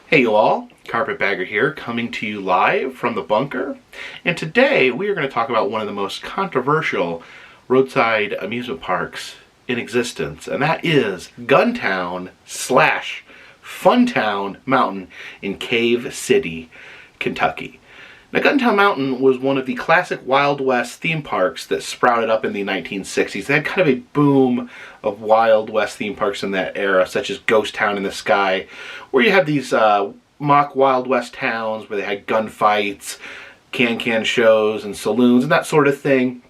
Hey you all, Carpetbagger here, coming to you live from the bunker. And today we are going to talk about one of the most controversial roadside amusement parks in existence, and that is Guntown / Funtown Mountain in Cave City, Kentucky. Now, Guntown Mountain was one of the classic Wild West theme parks that sprouted up in the 1960s. They had kind of a boom of Wild West theme parks in that era, such as Ghost Town in the Sky, where you had these mock Wild West towns where they had gunfights, can-can shows, and saloons, and that sort of thing.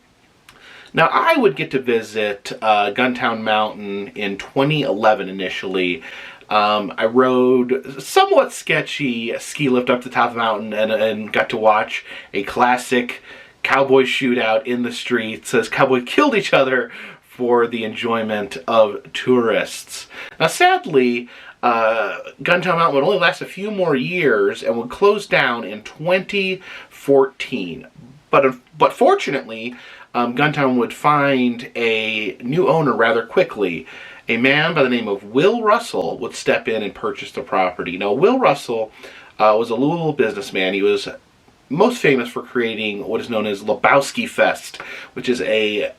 Now, I would get to visit Guntown Mountain in 2011 initially. I rode a somewhat sketchy ski lift up the top of the mountain and got to watch a classic cowboy shootout in the streets as cowboys killed each other for the enjoyment of tourists. Now, sadly, Guntown Mountain would only last a few more years and would close down in 2014. But fortunately, Guntown would find a new owner rather quickly. A man by the name of Will Russell would step in and purchase the property. Now, Will Russell was a Louisville businessman. He was most famous for creating what is known as Lebowski Fest, which is a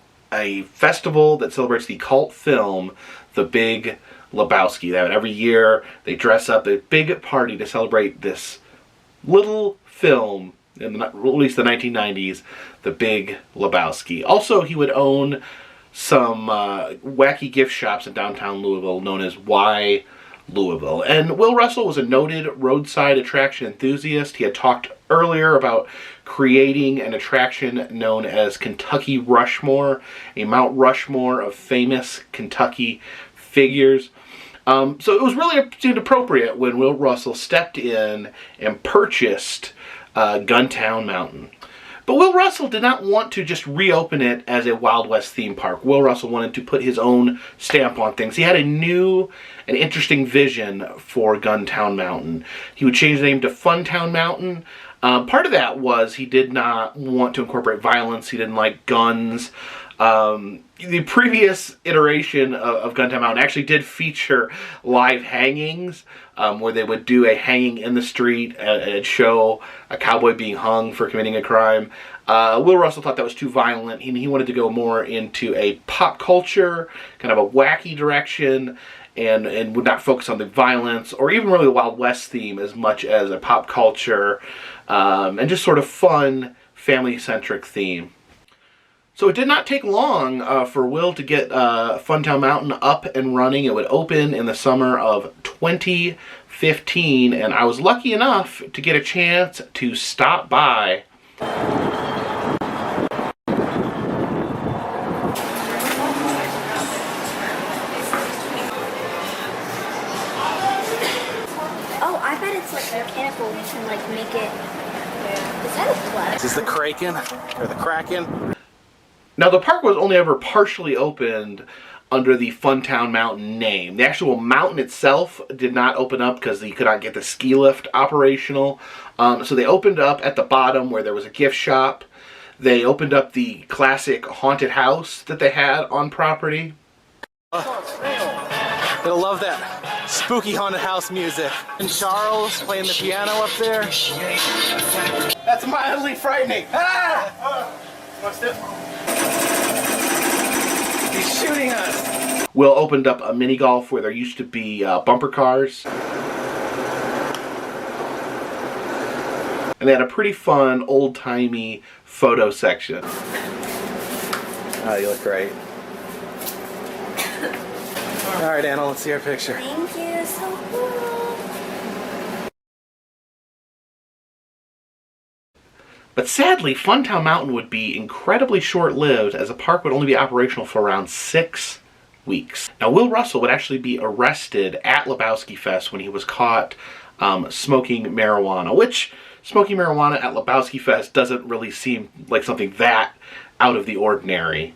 festival that celebrates the cult film The Big Lebowski. That every year they dress up a big party to celebrate this little film in at least the 1990s, The Big Lebowski. Also, he would own some wacky gift shops in downtown Louisville known as Y Louisville. And Will Russell was a noted roadside attraction enthusiast. He had talked earlier about creating an attraction known as Kentucky Rushmore, a Mount Rushmore of famous Kentucky figures. So it was really appropriate when Will Russell stepped in and purchased Guntown Mountain. But Will Russell did not want to just reopen it as a Wild West theme park. Will Russell wanted to put his own stamp on things. He had a new and interesting vision for Guntown Mountain. He would change the name to Funtown Mountain. Part of that was he did not want to incorporate violence. He didn't like guns. The previous iteration of Guntown Mountain actually did feature live hangings, where they would do a hanging in the street and show a cowboy being hung for committing a crime. Will Russell thought that was too violent. He wanted to go more into a pop culture, kind of a wacky direction, and would not focus on the violence or even really the Wild West theme as much as a pop culture and just sort of fun, family-centric theme. So it did not take long for Will to get Funtown Mountain up and running. It would open in the summer of 2015, and I was lucky enough to get a chance to stop by. Oh, I bet it's like mechanical. You can like make it. Is that a flag? This is the Kraken, or the Kraken. Now, the park was only ever partially opened under the Funtown Mountain name. The actual mountain itself did not open up because you could not get the ski lift operational. So they opened up at the bottom where there was a gift shop. They opened up the classic haunted house that they had on property. They'll love that spooky haunted house music. And Charles playing the piano up there. That's mildly frightening. Ah! What's it? He's shooting us. Will opened up a mini golf where there used to be bumper cars. And they had a pretty fun, old-timey photo section. Oh, you look great. All right, Anna, let's see our picture. Thank you. So cool. But sadly, Funtown Mountain would be incredibly short-lived as the park would only be operational for around 6 weeks. Now, Will Russell would actually be arrested at Lebowski Fest when he was caught smoking marijuana, which smoking marijuana at Lebowski Fest doesn't really seem like something that out of the ordinary.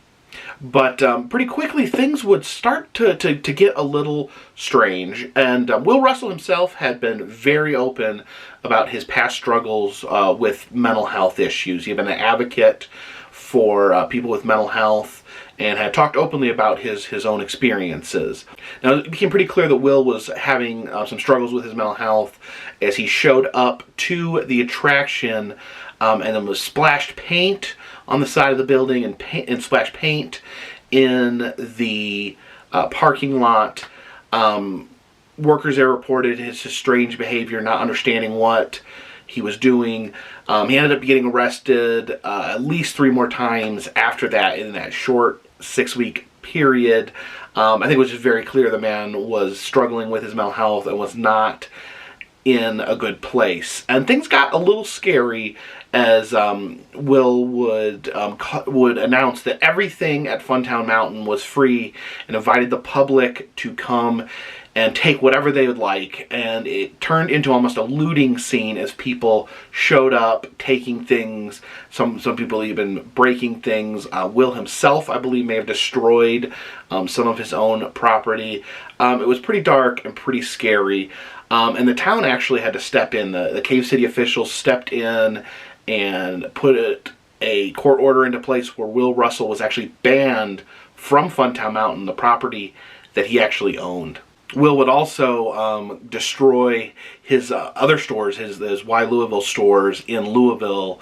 But pretty quickly, things would start to get a little strange. And Will Russell himself had been very open about his past struggles with mental health issues. He had been an advocate for people with mental health and had talked openly about his own experiences. Now, it became pretty clear that Will was having some struggles with his mental health as he showed up to the attraction and then was splashed paint on the side of the building and splashed paint in the parking lot. Workers there reported his strange behavior, not understanding what he was doing. He ended up getting arrested at least 3 more times after that in that short 6-week period. I think it was just very clear the man was struggling with his mental health and was not in a good place. And things got a little scary as Will would announce that everything at Funtown Mountain was free and invited the public to come and take whatever they would like, and it turned into almost a looting scene as people showed up taking things. Some people even breaking things. Will himself, I believe, may have destroyed some of his own property. It was pretty dark and pretty scary, and the town actually had to step in. The Cave City officials stepped in and put a court order into place where Will Russell was actually banned from Funtown Mountain, the property that he actually owned. Will would also destroy his other stores, his Y Louisville stores in Louisville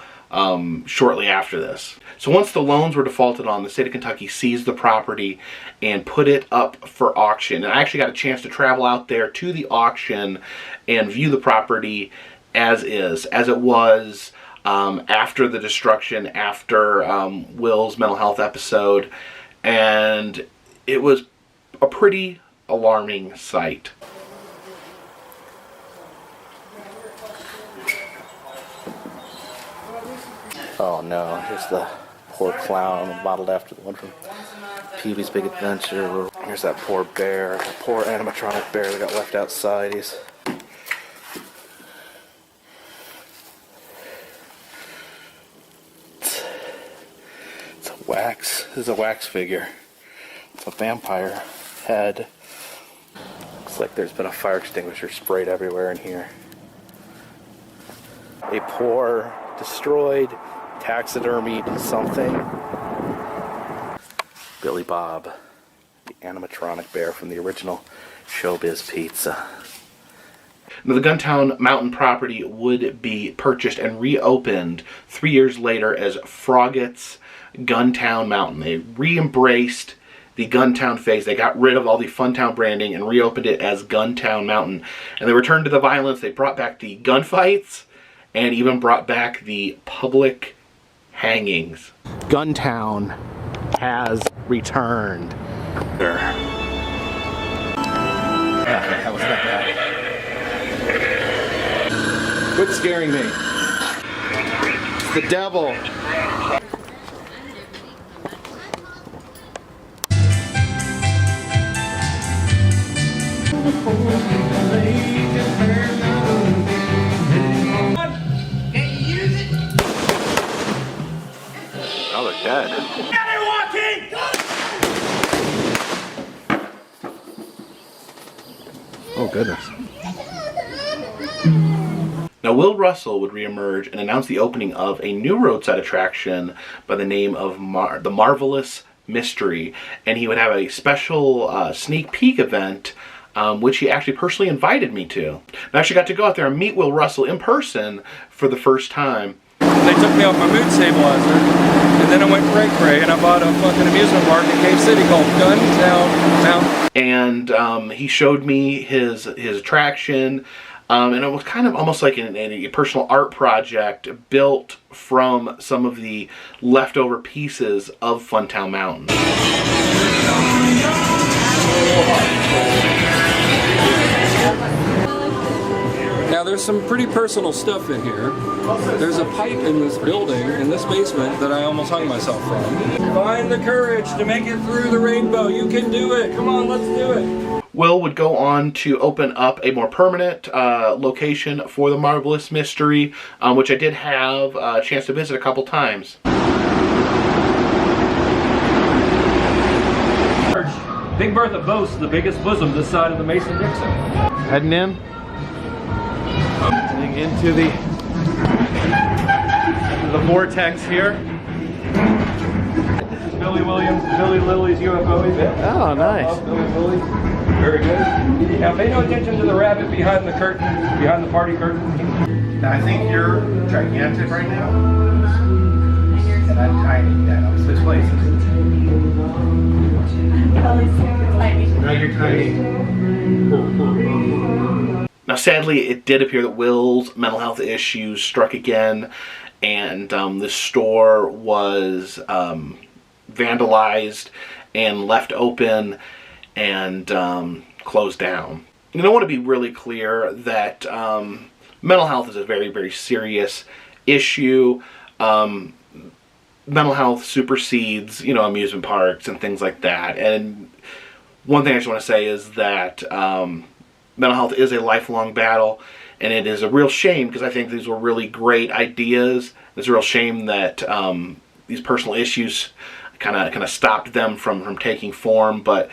shortly after this. So once the loans were defaulted on, the state of Kentucky seized the property and put it up for auction. And I actually got a chance to travel out there to the auction and view the property as it was after the destruction, after Will's mental health episode. And it was a pretty alarming sight. Oh no, here's the poor clown modeled after the one from Pee-wee's Big Adventure. Here's that poor bear, that poor animatronic bear that got left outside. It's a wax. This is a wax figure. It's a vampire head. Looks like there's been a fire extinguisher sprayed everywhere in here. A poor, destroyed, taxidermied something. Billy Bob, the animatronic bear from the original Showbiz Pizza. Now, the Guntown Mountain property would be purchased and reopened 3 years later as Froggett's Guntown Mountain. They re-embraced the Guntown phase. They got rid of all the Funtown branding and reopened it as Guntown Mountain. And they returned to the violence. They brought back the gunfights and even brought back the public hangings. Guntown has returned. That was not bad. Quit scaring me. It's the devil. Oh, they're dead. Oh, goodness. Now, Will Russell would reemerge and announce the opening of a new roadside attraction by the name of the Marvelous Mystery. And he would have a special sneak peek event, which he actually personally invited me to. And I actually got to go out there and meet Will Russell in person for the first time. They took me off my mood stabilizer, and then I went cray-cray, and I bought a fucking amusement park in Cave City called Guntown Mountain. And he showed me his attraction, and it was kind of almost like a personal art project built from some of the leftover pieces of Funtown Mountain. Now there's some pretty personal stuff in here. There's a pipe in this building, in this basement, that I almost hung myself from. Find the courage to make it through the rainbow. You can do it. Come on, let's do it. Will would go on to open up a more permanent location for the Marvelous Mystery, which I did have a chance to visit a couple times. Big Bertha boasts the biggest bosom this side of the Mason-Dixon. Heading in. Heading into the vortex here. Billy Williams, Billy Lily's UFO event. Oh, nice. Love Billy Willie. Very good. Now pay no attention to the rabbit behind the curtain, behind the party curtain. Now, I think you're gigantic right now. And I'm tiny. Yeah, no, switch places. Now you're tiny. Now, sadly, it did appear that Will's mental health issues struck again, and the store was vandalized and left open and closed down. And I want to be really clear that mental health is a very, very serious issue. Mental health supersedes, amusement parks and things like that. And one thing I just want to say is that mental health is a lifelong battle, and it is a real shame because I think these were really great ideas. It's a real shame that these personal issues kind of stopped them from taking form. But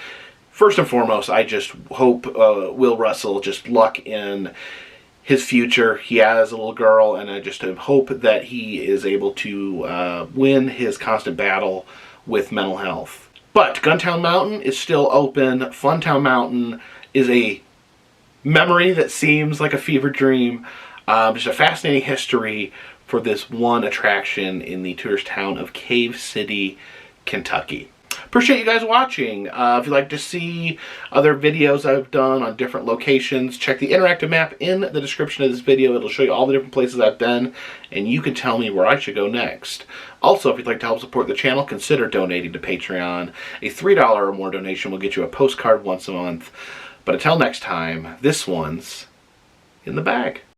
first and foremost, I just hope Will Russell just luck in his future. He has a little girl, and I just hope that he is able to win his constant battle with mental health. But Guntown Mountain is still open. Funtown Mountain is a memory that seems like a fever dream. Just a fascinating history for this one attraction in the tourist town of Cave City, Kentucky. Appreciate you guys watching. If you'd like to see other videos I've done on different locations, check the interactive map in the description of this video. It'll show you all the different places I've been, and you can tell me where I should go next. Also, if you'd like to help support the channel, consider donating to Patreon. A $3 or more donation will get you a postcard once a month. But until next time, this one's in the bag.